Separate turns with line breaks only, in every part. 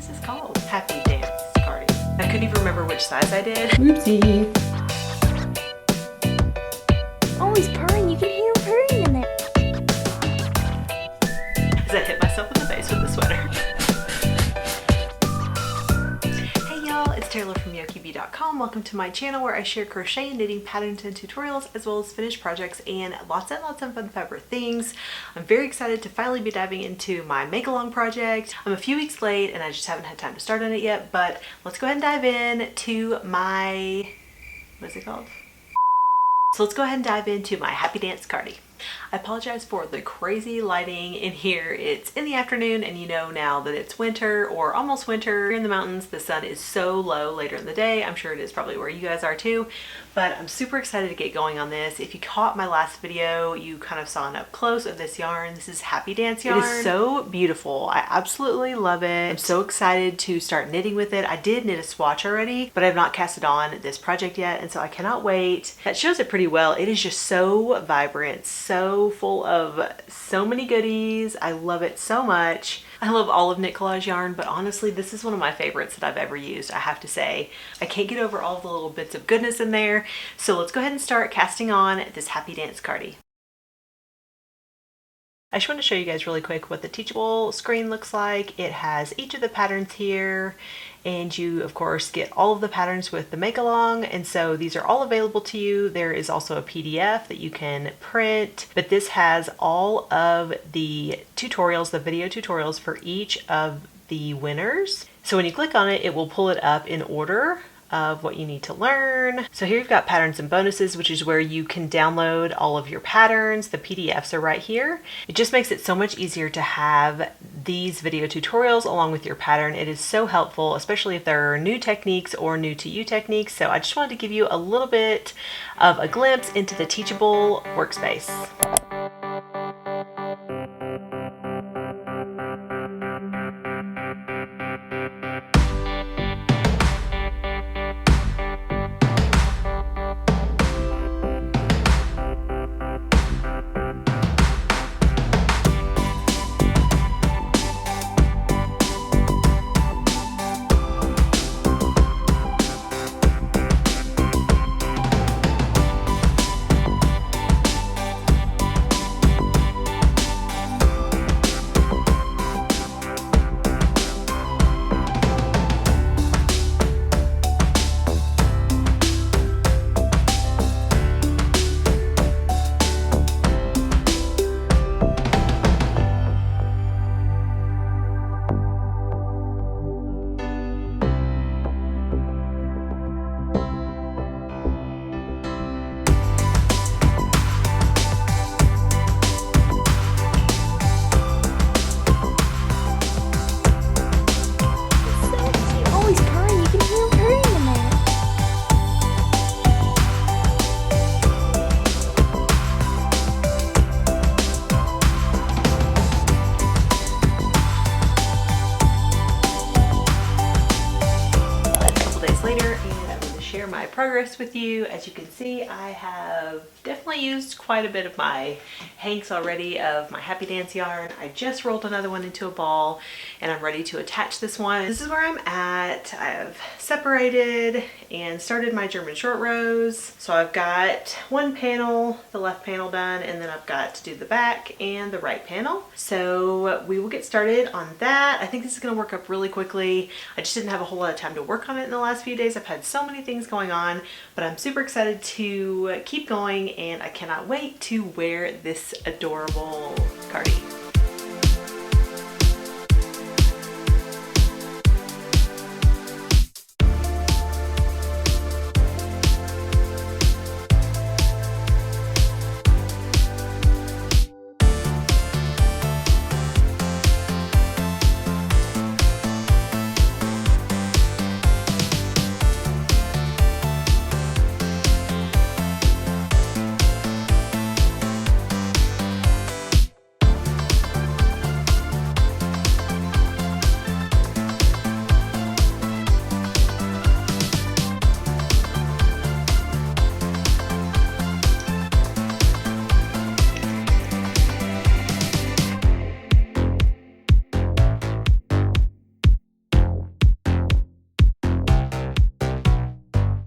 this is called? Happy Dance Cardi. I couldn't even remember which size I did.
Oopsie.
Oh, he's purring. You can hear him purring in there.
As I hit myself in the face with the sweater. Hey y'all, it's Taylor from yokieB.com. Welcome to my channel where I share crochet and knitting patterns and tutorials as well as finished projects and lots of fun fabric things. I'm very excited to finally be diving into my make-along project. I'm a few weeks late and I just haven't had time to start on it yet, but let's go ahead and dive in to my, what is it called? So let's go ahead and dive into my Happy Dance Cardi. I apologize for the crazy lighting in here. It's in the afternoon and you know now that it's winter or almost winter. Here in the mountains, the sun is so low later in the day. I'm sure it is probably where you guys are too, but I'm super excited to get going on this. If you caught my last video, you kind of saw an up close of this yarn. This is Happy Dance yarn. It is so beautiful. I absolutely love it. I'm so excited to start knitting with it. I did knit a swatch already, but I've not casted on this project yet, and so I cannot wait. That shows it pretty well. It is just so vibrant, so full of so many goodies. I love it so much. I love all of knit collage yarn, but honestly, this is one of my favorites that I've ever used, I have to say. I can't get over all the little bits of goodness in there. So let's go ahead and start casting on this Happy Dance Cardi. I just want to show you guys really quick what the Teachable Screen looks like. It has each of the patterns here, and you of course get all of the patterns with the make along, and so these are all available to you. There is also a PDF that you can print, but this has all of the tutorials, the video tutorials for each of the winners. So when you click on it, it will pull it up in order of what you need to learn. So here you've got patterns and bonuses, which is where you can download all of your patterns. The PDFs are right here. It just makes it so much easier to have these video tutorials along with your pattern. It is so helpful, especially if there are new techniques or new to you techniques. So I just wanted to give you a little bit of a glimpse into the Teachable workspace. My progress with you. As you can see, I have definitely used quite a bit of my hanks already of my Happy Dance yarn. I just rolled another one into a ball and I'm ready to attach this one. This is where I'm at. I've separated and started my German short rows. So I've got one panel, the left panel done, and then I've got to do the back and the right panel. So we will get started on that. I think this is going to work up really quickly. I just didn't have a whole lot of time to work on it in the last few days. I've had so many things going on, but I'm super excited to keep going and I cannot wait to wear this adorable cardi.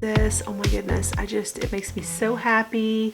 This, oh my goodness, it makes me so happy.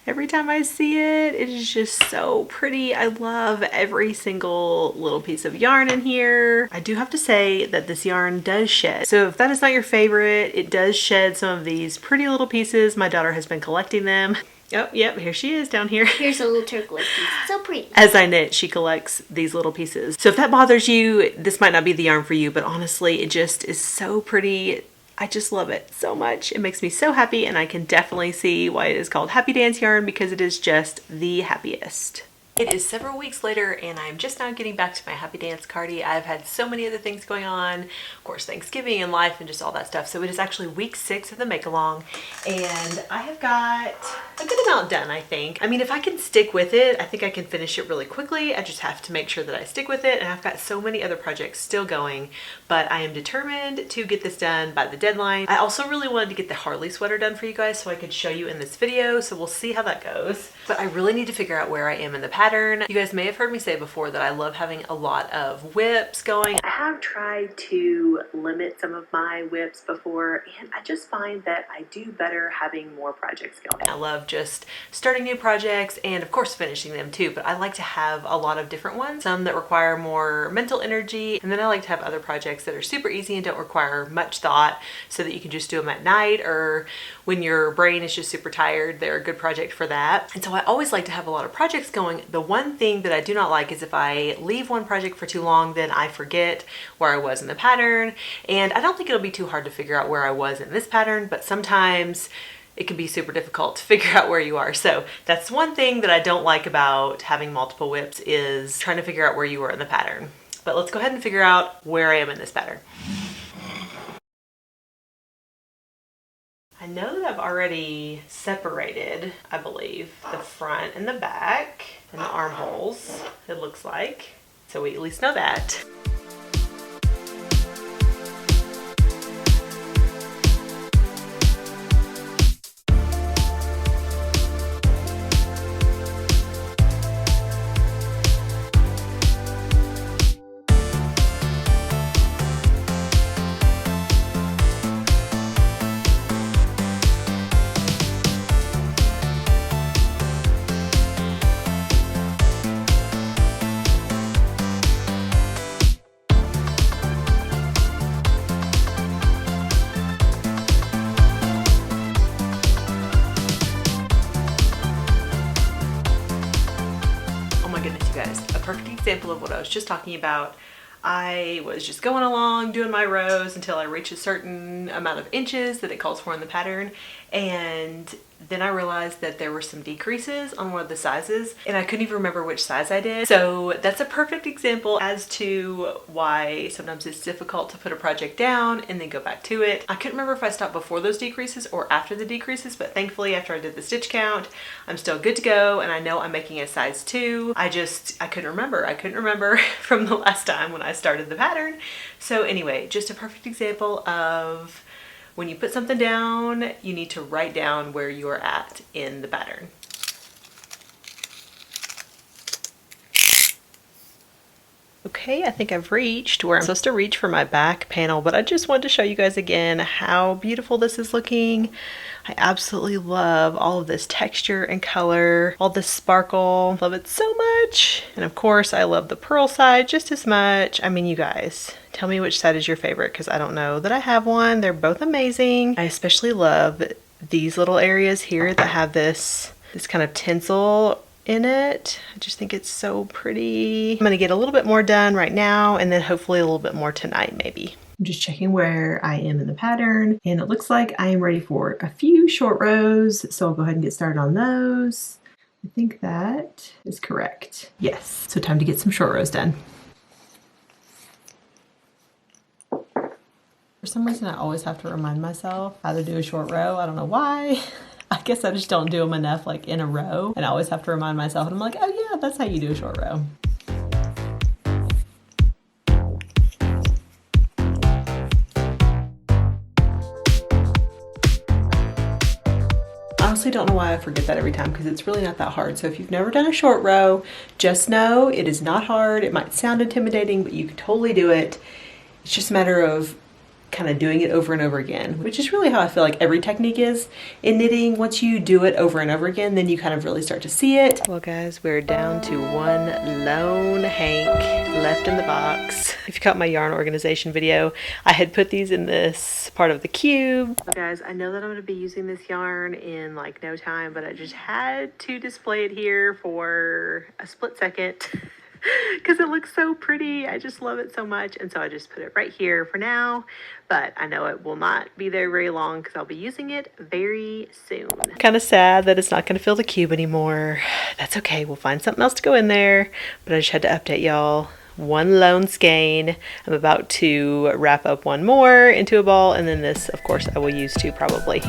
Every time I see it, it is just so pretty. I love every single little piece of yarn in here. I do have to say that this yarn does shed. So if that is not your favorite, it does shed some of these pretty little pieces. My daughter has been collecting them. Oh, yep, here she is down here.
Here's a little turquoise piece. So pretty.
As I knit, she collects these little pieces. So if that bothers you, this might not be the yarn for you, but honestly, it just is so pretty. I just love it so much. It makes me so happy, and I can definitely see why it is called Happy Dance yarn, because it is just the happiest. It is several weeks later, and I'm just now getting back to my Happy Dance Cardi. I've had so many other things going on, of course Thanksgiving and life and just all that stuff. So it is actually week 6 of the make along, and I have got a good amount done, I think. I mean, if I can stick with it, I think I can finish it really quickly. I just have to make sure that I stick with it, and I've got so many other projects still going, but I am determined to get this done by the deadline. I also really wanted to get the Harley sweater done for you guys so I could show you in this video, so we'll see how that goes. But I really need to figure out where I am in the pattern. You guys may have heard me say before that I love having a lot of whips going. I have tried to limit some of my whips before, and I just find that I do better having more projects going. I love just starting new projects and of course finishing them too, but I like to have a lot of different ones, some that require more mental energy, and then I like to have other projects that are super easy and don't require much thought, so that you can just do them at night or when your brain is just super tired. They're a good project for that. And so I always like to have a lot of projects going. The one thing that I do not like is if I leave one project for too long, then I forget where I was in the pattern. And I don't think it'll be too hard to figure out where I was in this pattern, but sometimes it can be super difficult to figure out where you are. So that's one thing that I don't like about having multiple whips, is trying to figure out where you were in the pattern. But let's go ahead and figure out where I am in this pattern. I know that I've already separated, I believe, the front and the back and the armholes, it looks like. So we at least know that. A perfect example of what I was just talking about. I was just going along doing my rows until I reached a certain amount of inches that it calls for in the pattern, and then I realized that there were some decreases on one of the sizes and I couldn't even remember which size I did. So that's a perfect example as to why sometimes it's difficult to put a project down and then go back to it. I couldn't remember if I stopped before those decreases or after the decreases, but thankfully after I did the stitch count, I'm still good to go, and I know I'm making a size 2. I couldn't remember. I couldn't remember from the last time when I started the pattern. So anyway, just a perfect example of when you put something down, you need to write down where you are at in the pattern. Okay, I think I've reached where I'm supposed to reach for my back panel, but I just wanted to show you guys again how beautiful this is looking. I absolutely love all of this texture and color, all this sparkle. Love it so much. And of course, I love the purl side just as much. I mean, you guys, tell me which side is your favorite, because I don't know that I have one. They're both amazing. I especially love these little areas here that have this kind of tinsel in it. I just think it's so pretty. I'm gonna get a little bit more done right now, and then hopefully a little bit more tonight maybe. I'm just checking where I am in the pattern, and it looks like I am ready for a few short rows, so I'll go ahead and get started on those. I think that is correct. Yes, so time to get some short rows done. For some reason, I always have to remind myself how to do a short row. I don't know why. I guess I just don't do them enough like in a row, and I always have to remind myself, and I'm like, oh yeah, that's how you do a short row. I honestly don't know why I forget that every time, because it's really not that hard. So if you've never done a short row, just know it is not hard. It might sound intimidating, but you can totally do it. It's just a matter of kind of doing it over and over again, which is really how I feel like every technique is in knitting. Once you do it over and over again, then you kind of really start to see it. Well guys, we're down to one lone hank left in the box. If you caught my yarn organization video, I had put these in this part of the cube. Well guys, I know that I'm going to be using this yarn in like no time, but I just had to display it here for a split second. Because it looks so pretty. I just love it so much, and so I just put it right here for now, but I know it will not be there very long because I'll be using it very soon. Kind of sad that it's not going to fill the cube anymore. That's okay, we'll find something else to go in there, but I just had to update y'all. One lone skein. I'm about to wrap up one more into a ball, and then this of course I will use too probably.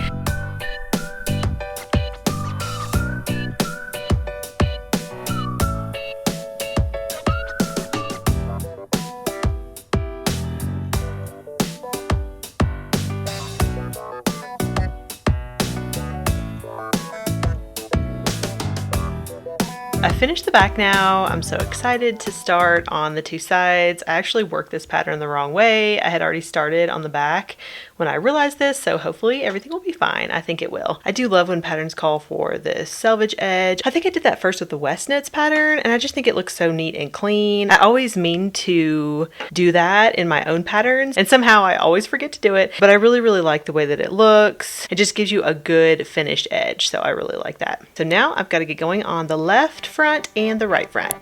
I finished the back now. I'm so excited to start on the two sides. I actually worked this pattern the wrong way. I had already started on the back when I realized this, so hopefully everything will be fine. I think it will. I do love when patterns call for this selvage edge. I think I did that first with the West Knits pattern, and I just think it looks so neat and clean. I always mean to do that in my own patterns, and somehow I always forget to do it, but I really like the way that it looks. It just gives you a good finished edge, so I really like that. So now I've got to get going on the left front and the right front.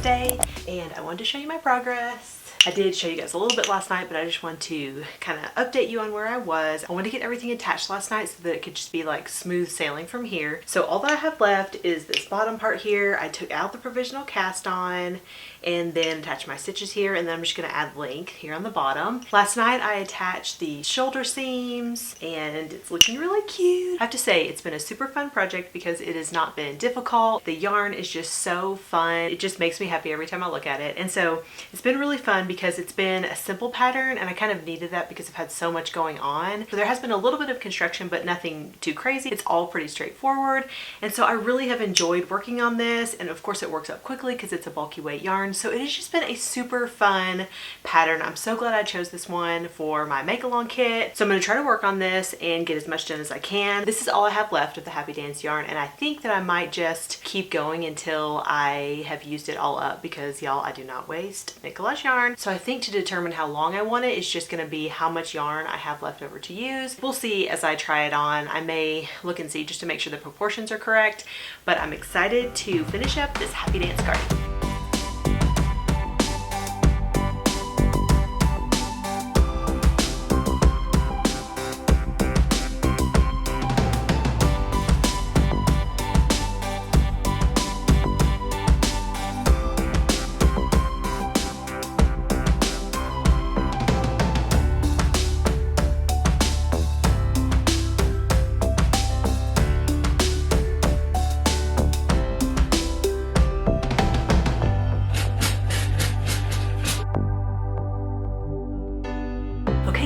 Day, and I wanted to show you my progress. I did show you guys a little bit last night, but I just want to kind of update you on where I was. I wanted to get everything attached last night so that it could just be like smooth sailing from here. So all that I have left is this bottom part here. I took out the provisional cast on and then attached my stitches here, and then I'm just going to add length here on the bottom. Last night I attached the shoulder seams and it's looking really cute. I have to say it's been a super fun project because it has not been difficult. The yarn is just so fun. It just makes me happy every time I look at it, and so it's been really fun because it's been a simple pattern, and I kind of needed that because I've had so much going on. So there has been a little bit of construction, but nothing too crazy. It's all pretty straightforward, and so I really have enjoyed working on this, and of course it works up quickly because it's a bulky weight yarn. So it has just been a super fun pattern. I'm so glad I chose this one for my make along kit. So I'm going to try to work on this and get as much done as I can. This is all I have left of the Happy Dance yarn, and I think that I might just keep going until I have used it all up because y'all, I do not waste collage yarn. So I think to determine how long I want it is just going to be how much yarn I have left over to use. We'll see as I try it on. I may look and see just to make sure the proportions are correct, but I'm excited to finish up this Happy Dance Cardi.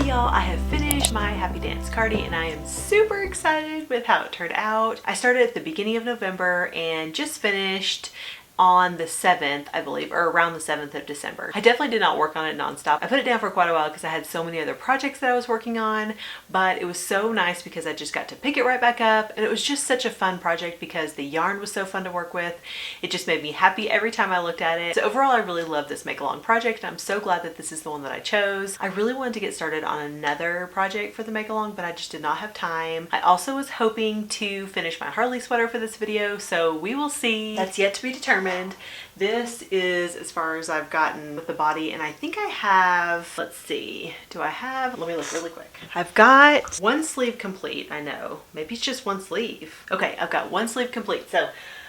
Y'all, I have finished my Happy Dance Cardi and I am super excited with how it turned out. I started at the beginning of November and just finished on the 7th, I believe, or around the 7th of December. I definitely did not work on it nonstop. I put it down for quite a while because I had so many other projects that I was working on, but it was so nice because I just got to pick it right back up, and it was just such a fun project because the yarn was so fun to work with. It just made me happy every time I looked at it. So overall, I really love this make along project, and I'm so glad that this is the one that I chose. I really wanted to get started on another project for the make along, but I just did not have time. I also was hoping to finish my Harley sweater for this video, so we will see. That's yet to be determined. determined. This is as far as I've gotten with the body, and I think I have, let's see, let me look really quick. I've got one sleeve complete. I know, maybe it's just one sleeve. Okay, I've got one sleeve complete. So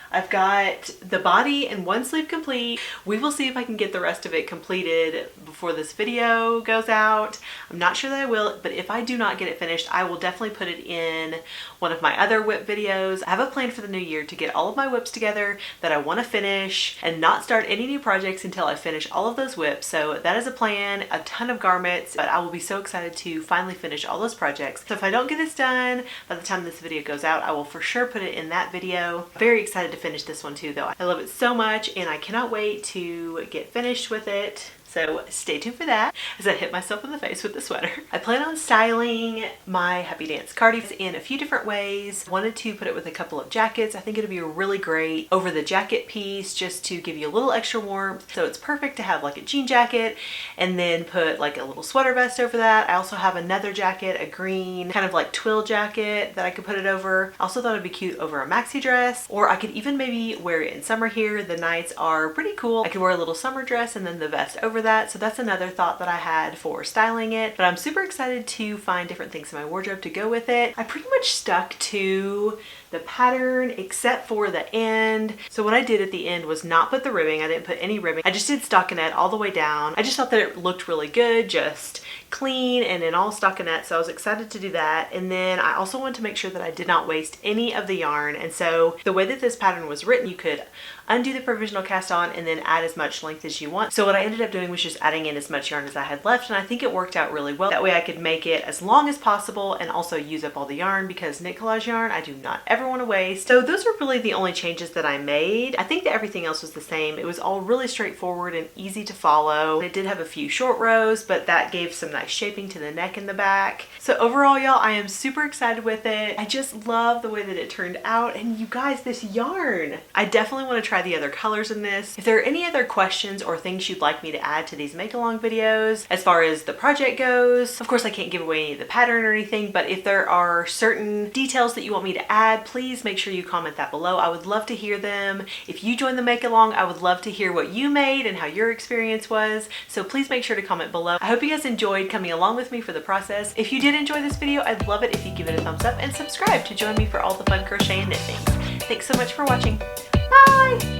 I've got the body and one sleeve complete. We will see if I can get the rest of it completed before this video goes out. I'm not sure that I will, but if I do not get it finished, I will definitely put it in one of my other whip videos. I have a plan for the new year to get all of my whips together that I want to finish and not start any new projects until I finish all of those whips. So that is a plan, a ton of garments, but I will be so excited to finally finish all those projects. So if I don't get this done by the time this video goes out, I will for sure put it in that video. Very excited to finish this one too though. I love it so much and I cannot wait to get finished with it. So stay tuned for that as I hit myself in the face with the sweater. I plan on styling my Happy Dance Cardi in a few different ways. Wanted to put it with a couple of jackets. I think it'd be really great over the jacket piece just to give you a little extra warmth. So it's perfect to have like a jean jacket and then put like a little sweater vest over that. I also have another jacket, a green kind of like twill jacket that I could put it over. I also thought it'd be cute over a maxi dress, or I could even maybe wear it in summer here. The nights are pretty cool. I could wear a little summer dress and then the vest over that. So that's another thought that I had for styling it, but I'm super excited to find different things in my wardrobe to go with it. I pretty much stuck to the pattern except for the end. So what I did at the end was not put the ribbing. I didn't put any ribbing. I just did stockinette all the way down. I just thought that it looked really good, just clean and in all stockinette, so I was excited to do that. And then I also wanted to make sure that I did not waste any of the yarn, and so the way that this pattern was written, you could undo the provisional cast on and then add as much length as you want. So what I ended up doing was just adding in as much yarn as I had left, and I think it worked out really well. That way I could make it as long as possible and also use up all the yarn, because knit collage yarn I do not ever want to waste. So those were really the only changes that I made. I think that everything else was the same. It was all really straightforward and easy to follow. It did have a few short rows, but that gave some nice shaping to the neck and the back. So overall, y'all, I am super excited with it. I just love the way that it turned out, and you guys, this yarn, I definitely want to try the other colors in this. If there are any other questions or things you'd like me to add to these make along videos as far as the project goes, of course I can't give away any of the pattern or anything, but if there are certain details that you want me to add, please make sure you comment that below. I would love to hear them. If you join the make along, I would love to hear what you made and how your experience was. So please make sure to comment below. I hope you guys enjoyed coming along with me for the process. If you did enjoy this video, I'd love it if you give it a thumbs up and subscribe to join me for all the fun crochet and knit things. Thanks so much for watching. Bye!